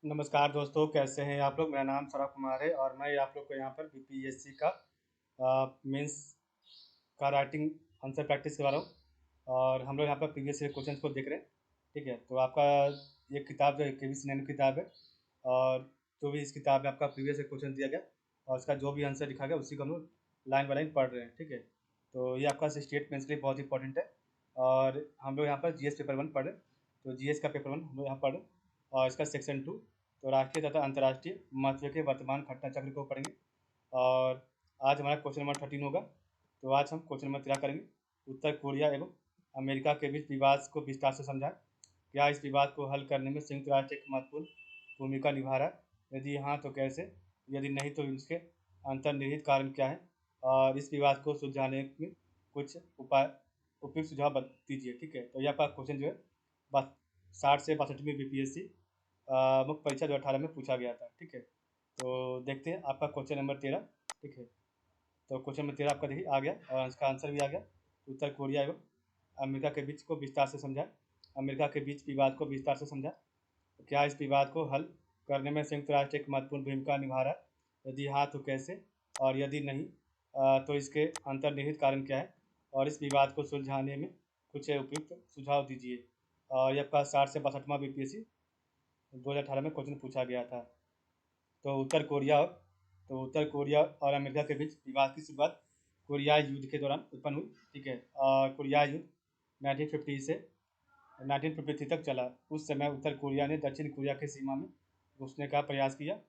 नमस्कार दोस्तों, कैसे हैं आप लोग। मेरा नाम सौरभ कुमार है और मैं आप लोग को यहाँ पर बीपीएससी का मेंस का राइटिंग आंसर प्रैक्टिस करवा रहा हूँ। और हम लोग यहाँ पर प्रीवियस ईयर क्वेश्चन को देख रहे हैं। ठीक है, तो आपका ये किताब जो है केवीसी नैनो किताब है। और जो भी इस किताब में आपका प्रीवियस ईयर क्वेश्चन दिया गया और उसका जो भी आंसर लिखा गया उसी को हम लोग लाइन बाय लाइन पढ़ रहे हैं। ठीक है, तो ये आपका स्टेट मेंस के लिए बहुत इंपॉर्टेंट है। और हम लोग यहाँ पर जीएस पेपर 1 पढ़ रहे हैं। तो जीएस का पेपर 1 हम लोग यहाँ पढ़ रहे हैं और इसका सेक्शन 2 तो राष्ट्रीय तथा अंतर्राष्ट्रीय महत्व के वर्तमान घटना चक्र को पढ़ेंगे। और आज हमारा क्वेश्चन नंबर 13 होगा। तो आज हम क्वेश्चन नंबर 13 करेंगे। उत्तर कोरिया एवं अमेरिका के बीच विवाद को विस्तार से समझाएं। क्या इस विवाद को हल करने में संयुक्त राष्ट्र एक महत्वपूर्ण भूमिका निभा रहा है? यदि हाँ तो कैसे, यदि नहीं तो इसके अंतर्निहित कारण क्या है, और इस विवाद को सुलझाने में कुछ उपाय उपयुक्त सुझाव दीजिए। ठीक है, तो यह आपका क्वेश्चन जो है 60 से 62वीं बीपीएससी मुख्य परीक्षा 2018 में पूछा गया था। ठीक है, तो देखते हैं आपका क्वेश्चन नंबर 13। ठीक है, तो क्वेश्चन नंबर 13 आपका देखिए आ गया और इसका आंसर भी आ गया। उत्तर कोरिया एवं अमेरिका के बीच को विस्तार से समझा। अमेरिका के बीच विवाद को विस्तार से समझा। क्या इस विवाद को हल करने में संयुक्त राष्ट्र एक महत्वपूर्ण भूमिका निभा रहा है? यदि हाँ तो कैसे, और यदि नहीं तो इसके अंतर्निहित कारण क्या है, और इस विवाद को सुलझाने में कुछ उपयुक्त सुझाव दीजिए। और ये आपका 60 से 62वां बीपीएससी 2018 में क्वेश्चन पूछा गया था। तो उत्तर कोरिया और अमेरिका के बीच विवाद की शुरुआत कोरियाई युद्ध के दौरान उत्पन्न हुई। ठीक है, और कोरियाई युद्ध 1950 से 1953 तक चला। उस समय उत्तर कोरिया ने दक्षिण कोरिया की सीमा में घुसने का प्रयास किया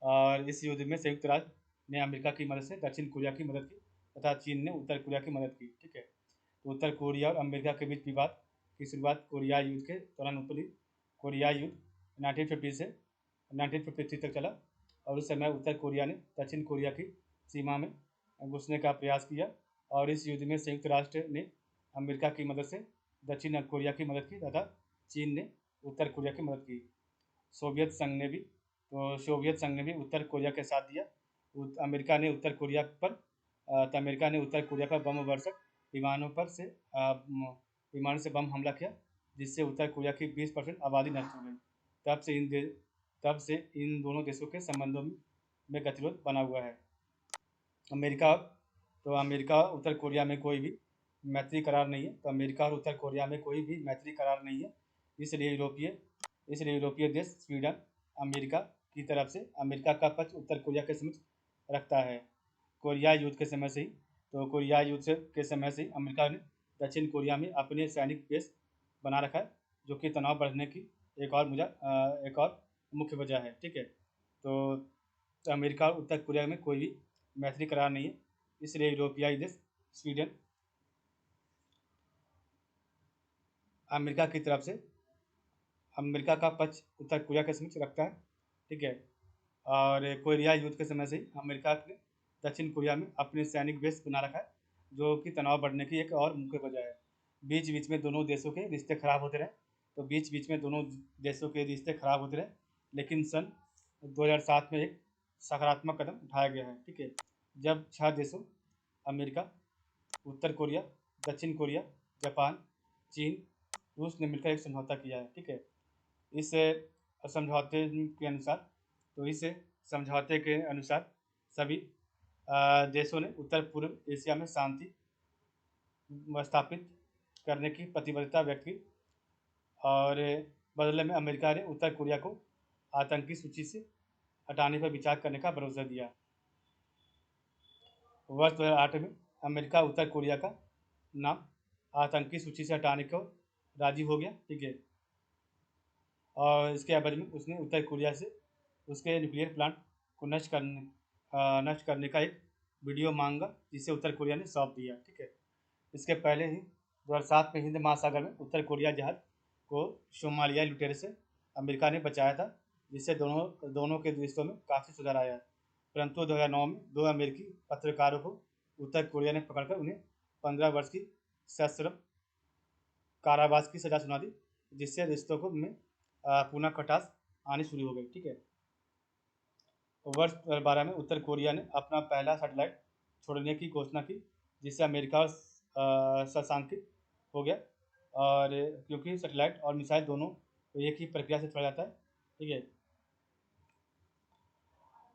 और इस युद्ध में संयुक्त राष्ट्र ने अमेरिका की मदद से दक्षिण कोरिया की मदद की तथा चीन ने उत्तर कोरिया की मदद की। ठीक है, तो उत्तर कोरिया और अमेरिका के बीच विवाद की शुरुआत कोरियाई युद्ध के दौरान उत्पन्न हुई। कोरियाई युद्ध 1950 से 1953 तक चला और उस समय उत्तर कोरिया ने दक्षिण कोरिया की सीमा में घुसने का प्रयास किया और इस युद्ध में संयुक्त राष्ट्र ने अमेरिका की मदद से दक्षिण कोरिया की मदद की तथा चीन ने उत्तर कोरिया की मदद की। सोवियत संघ ने भी उत्तर कोरिया के साथ दिया। अमेरिका ने उत्तर कोरिया पर बम वर्षक विमानों से बम हमला किया, जिससे उत्तर कोरिया की 20% आबादी नष्ट हो गई। तब से इन दोनों देशों के संबंधों में गतिरोध बना हुआ है। अमेरिका और उत्तर कोरिया में कोई भी मैत्री करार नहीं है। तो अमेरिका और उत्तर कोरिया में कोई भी मैत्री करार नहीं है। इसलिए यूरोपीय देश स्वीडन अमेरिका की तरफ से अमेरिका का पक्ष उत्तर कोरिया के समक्ष रखता है। कोरियाई युद्ध के समय से ही अमेरिका ने दक्षिण कोरिया में अपने सैनिक बेस बना रखा है, जो कि तनाव बढ़ने की एक और मुख्य वजह है। ठीक है, तो अमेरिका और उत्तर कोरिया में कोई भी मैत्री करार नहीं है। इसलिए यूरोपीय देश स्वीडन अमेरिका की तरफ से अमेरिका का पक्ष उत्तर कोरिया के समक्ष रखता है। ठीक है, और कोरियाई युद्ध के समय से अमेरिका ने दक्षिण कोरिया में अपने सैनिक बेस बना रखा है, जो कि तनाव बढ़ने की एक और मुख्य वजह है। बीच बीच में दोनों देशों के रिश्ते खराब होते रहे, लेकिन सन 2007 में एक सकारात्मक कदम उठाया गया है। ठीक है, जब 6 देशों अमेरिका, उत्तर कोरिया, दक्षिण कोरिया, जापान, चीन, रूस ने मिलकर एक समझौता किया है। ठीक है, इस समझौते के अनुसार सभी देशों ने उत्तर पूर्व एशिया में शांति स्थापित करने की प्रतिबद्धता व्यक्त की और बदले में अमेरिका ने उत्तर कोरिया को आतंकी सूची से हटाने पर विचार करने का भरोसा दिया। वर्ष 2008 में अमेरिका उत्तर कोरिया का नाम आतंकी सूची से हटाने को राजी हो गया। ठीक है, और इसके एवज में उसने उत्तर कोरिया से उसके न्यूक्लियर प्लांट को नष्ट करने का एक वीडियो मांगा, जिसे उत्तर कोरिया ने सौंप दिया। ठीक है, इसके पहले ही 2007 में हिंद महासागर में उत्तर कोरिया जहाज को सोमालियाई लुटेरे से अमेरिका ने बचाया था, जिससे दोनों के रिश्तों में काफ़ी सुधार आया। परंतु 2009 में 2 अमेरिकी पत्रकारों को उत्तर कोरिया ने पकड़कर उन्हें 15 वर्ष की सश्रम कारावास की सजा सुना दी, जिससे रिश्तों में पुनः खटास आनी शुरू हो गई। ठीक है, वर्ष 2012 में उत्तर कोरिया ने अपना पहला सैटेलाइट छोड़ने की घोषणा की, जिससे अमेरिका सशंकित हो गया, और क्योंकि सैटेलाइट और मिसाइल दोनों एक ही प्रक्रिया से छोड़ा जाता है। ठीक है,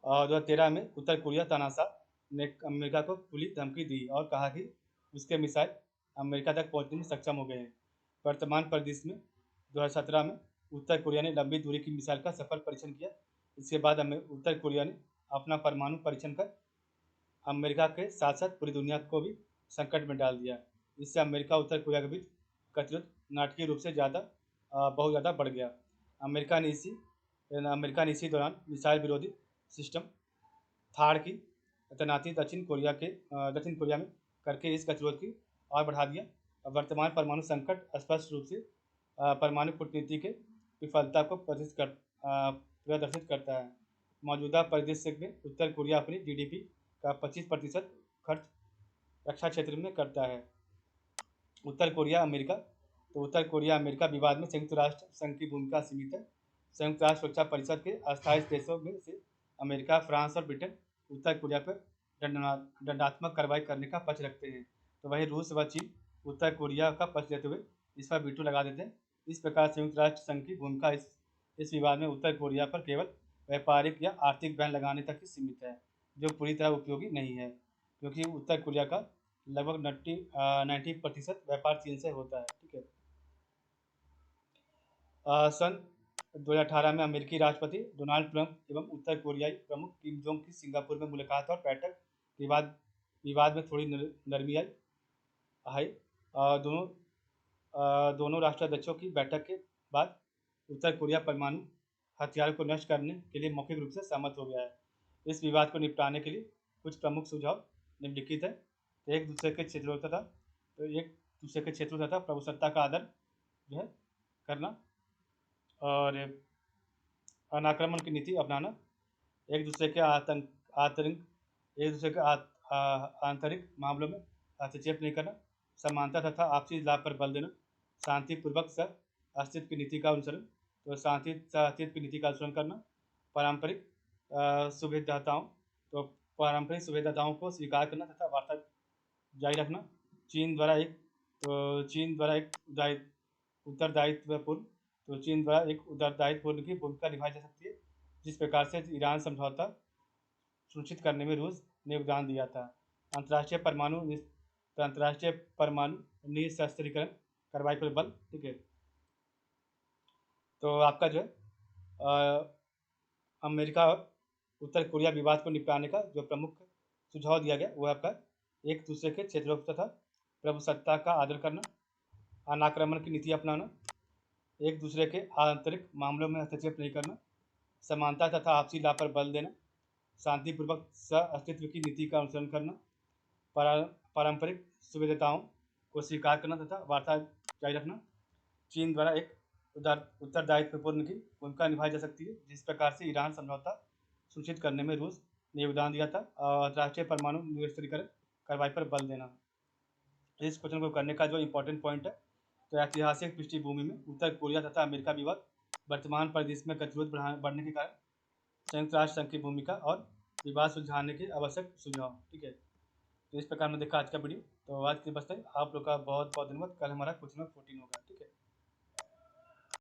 2013 में उत्तर कोरिया तानाशाह ने अमेरिका को खुली धमकी दी और कहा कि उसके मिसाइल अमेरिका तक पहुंचने में सक्षम हो गए हैं। वर्तमान परिदृश्य में 2017 में उत्तर कोरिया ने लंबी दूरी की मिसाइल का सफल परीक्षण किया। इसके बाद उत्तर कोरिया ने अपना परमाणु परीक्षण कर अमेरिका के साथ साथ पूरी दुनिया को भी संकट में डाल दिया। इससे अमेरिका उत्तर कोरिया के बीच गतिरोध नाटकीय रूप से बहुत ज़्यादा बढ़ गया। अमेरिका ने इसी दौरान मिसाइल विरोधी सिस्टम थाड़ की तैनाती दक्षिण कोरिया में करके इस गतिरोध की और बढ़ा दिया। वर्तमान परमाणु संकट स्पष्ट रूप से परमाणु कूटनीति के विफलता को प्रदर्शित करता है। मौजूदा परिदृश्य में उत्तर कोरिया अपनी जीडीपी का 25% खर्च रक्षा क्षेत्र में करता है। उत्तर कोरिया अमेरिका विवाद में संयुक्त राष्ट्र संघ की भूमिका सीमित है। संयुक्त राष्ट्र सुरक्षा परिषद के अस्थायी देशों में से अमेरिका, फ्रांस और ब्रिटेन उत्तर कोरिया पर दंडात्मक कार्रवाई करने का पक्ष रखते हैं, तो वही रूस व चीन उत्तर कोरिया का पक्ष लेते हुए इस पर वीटो लगा देते हैं। इस प्रकार संयुक्त राष्ट्र संघ की भूमिका इस विवाद में उत्तर कोरिया पर केवल व्यापारिक या आर्थिक बैन लगाने तक ही सीमित है, जो पूरी तरह उपयोगी नहीं है, क्योंकि उत्तर कोरिया का लगभग 90% व्यापार चीन से होता है। ठीक है। सन 2018 में अमेरिकी राष्ट्रपति डोनाल्ड ट्रंप एवं उत्तर कोरियाई प्रमुख किम जोंग की सिंगापुर में मुलाकात और बैठक के बाद विवाद में थोड़ी नरमी आई। दोनों राष्ट्राध्यक्षों की बैठक के बाद उत्तर कोरिया परमाणु हथियारों को नष्ट करने के लिए मौखिक रूप से सहमत हो गया है। इस विवाद को निपटाने के लिए कुछ प्रमुख सुझाव निम्नलिखित है। एक दूसरे के क्षेत्रों तथा प्रभुसत्ता का आदर जो है करना और अनाक्रमण की नीति अपनाना, एक दूसरे के आंतरिक मामलों में हस्तक्षेप नहीं करना, समानता तथा आपसी लाभ पर बल देना, शांतिपूर्वक सह अस्तित्व की नीति का अनुसरण, तो शांति सह अस्तित्व की नीति का अनुसरण करना, पारंपरिक सुविधाओं को स्वीकार करना तथा वार्ता जारी रखना, चीन द्वारा एक उत्तरदायित्वपूर्ण की भूमिका निभाई जा सकती है, जिस प्रकार से ईरान समझौता सुनिश्चित करने में रूस ने योगदान दिया था। अंतर्राष्ट्रीय परमाणु निशस्त्रीकरण कार्रवाई पर बल। ठीक है। तो आपका जो है अमेरिका और उत्तर कोरिया विवाद को निपटाने का जो प्रमुख सुझाव दिया गया वो आपका एक दूसरे के क्षेत्रों तथा प्रभुसत्ता का आदर करना, अनाक्रमण की नीति अपनाना, एक दूसरे के आंतरिक मामलों में हस्तक्षेप नहीं करना, समानता तथा आपसी लाभ पर बल देना, शांतिपूर्वक सह अस्तित्व की नीति का अनुसरण करना, पारंपरिक सुविधाओं को स्वीकार करना तथा वार्ता जारी रखना, चीन द्वारा एक उत्तरदायित्वपूर्ण की भूमिका निभाई जा सकती है, जिस प्रकार से ईरान समझौता सुनिश्चित करने में रूस ने योगदान दिया था, और अंतर्राष्ट्रीय परमाणु निरस्त्रीकरण कार्रवाई पर बल देना। इस क्वेश्चन को करने का जो इम्पोर्टेंट पॉइंट है, तो ऐतिहासिक पृष्ठभूमि में उत्तर कोरिया तथा अमेरिका विवाद वर्तमान परिदृश्य में गतिरोध बढ़ने के कारण संयुक्त राष्ट्र संघ की भूमिका और विवाद सुलझाने के आवश्यक सुझाव। ठीक है। तो इस प्रकार में देखा आज का वीडियो। तो आज के बस तक। आप लोग का बहुत बहुत धन्यवाद। कल हमारा क्वेश्चन नंबर 14 होगा।